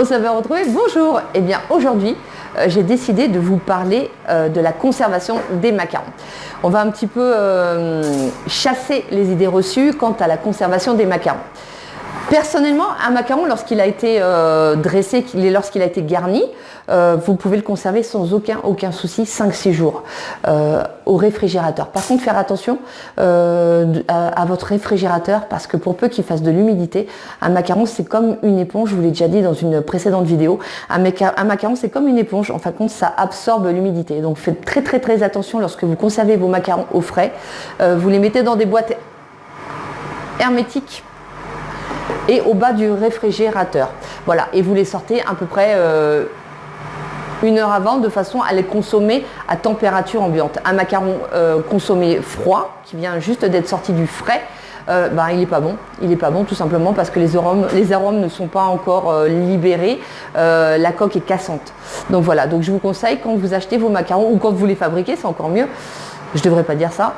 Aux saveurs retrouvées, bonjour. Eh bien aujourd'hui, j'ai décidé de vous parler de la conservation des macarons. On va un petit peu chasser les idées reçues quant à la conservation des macarons. Personnellement, un macaron, lorsqu'il a été dressé, lorsqu'il a été garni, vous pouvez le conserver sans aucun souci 5-6 jours au réfrigérateur. Par contre, faire attention à votre réfrigérateur parce que pour peu qu'il fasse de l'humidité, un macaron c'est comme une éponge, je vous l'ai déjà dit dans une précédente vidéo, un macaron c'est comme une éponge, en fin de compte ça absorbe l'humidité. Donc faites très attention lorsque vous conservez vos macarons au frais, vous les mettez dans des boîtes hermétiques et au bas du réfrigérateur. Voilà, et vous les sortez à peu près 1 heure avant de façon à les consommer à température ambiante. Un macaron consommé froid, qui vient juste d'être sorti du frais, il n'est pas bon. Il n'est pas bon tout simplement parce que les arômes ne sont pas encore libérés, la coque est cassante. Donc voilà, donc je vous conseille quand vous achetez vos macarons ou quand vous les fabriquez, c'est encore mieux, je ne devrais pas dire ça,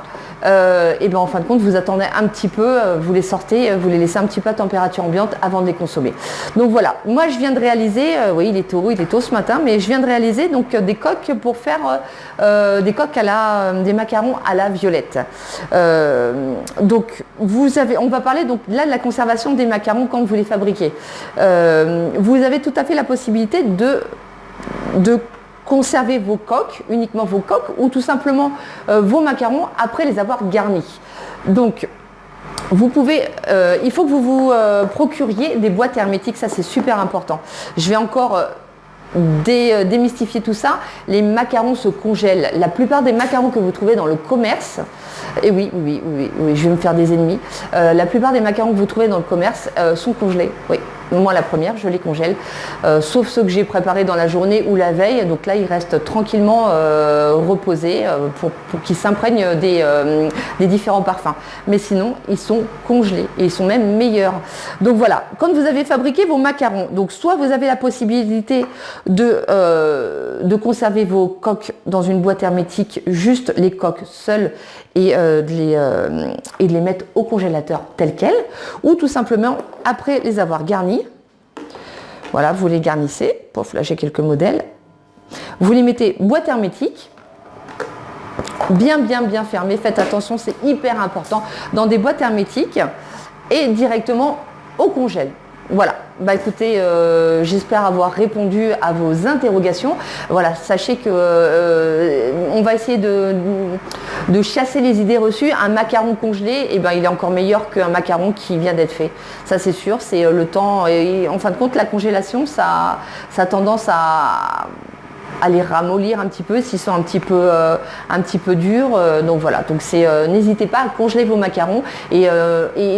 et bien en fin de compte vous attendez un petit peu, vous les sortez, vous les laissez un petit peu à température ambiante avant de les consommer. Donc voilà, moi je viens de réaliser, oui il est tôt ce matin, mais je viens de réaliser donc des coques pour faire des coques des macarons à la violette. Donc on va parler donc là de la conservation des macarons quand vous les fabriquez. Vous avez tout à fait la possibilité de conserver vos coques, uniquement vos coques, ou tout simplement vos macarons après les avoir garnis. Donc, vous pouvez, il faut que vous vous procuriez des boîtes hermétiques, ça c'est super important. Je vais encore démystifier tout ça. Les macarons se congèlent. La plupart des macarons que vous trouvez dans le commerce, et oui, je vais me faire des ennemis. La plupart des macarons que vous trouvez dans le commerce sont congelés, oui. Moi la première, je les congèle, sauf ceux que j'ai préparés dans la journée ou la veille. Donc là, ils restent tranquillement reposés pour qu'ils s'imprègnent des différents parfums. Mais sinon, ils sont congelés et ils sont même meilleurs. Donc voilà, quand vous avez fabriqué vos macarons, donc soit vous avez la possibilité de conserver vos coques dans une boîte hermétique, juste les coques seules, et de les mettre au congélateur tel quel, ou tout simplement après les avoir garnis, voilà, vous les garnissez, pof, là j'ai quelques modèles, vous les mettez boîte hermétique, bien fermée, faites attention, c'est hyper important, dans des boîtes hermétiques et directement au congèle. Voilà, bah écoutez, j'espère avoir répondu à vos interrogations. Voilà, sachez que on va essayer de chasser les idées reçues. Un macaron congelé, il est encore meilleur qu'un macaron qui vient d'être fait. Ça c'est sûr, c'est le temps. Et en fin de compte, la congélation, ça a tendance à les ramollir un petit peu s'ils sont un petit peu durs. Donc voilà, donc n'hésitez pas à congeler vos macarons et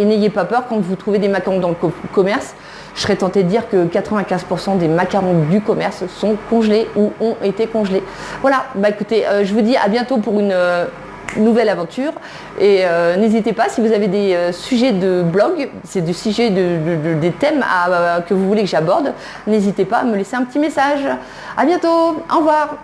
n'ayez pas peur quand vous trouvez des macarons dans le commerce. Je serais tentée de dire que 95% des macarons du commerce sont congelés ou ont été congelés. Voilà, bah écoutez, je vous dis à bientôt pour une nouvelle aventure et n'hésitez pas si vous avez des sujets de blog, c'est des sujets des thèmes que vous voulez que j'aborde, n'hésitez pas à me laisser un petit message. À bientôt, au revoir.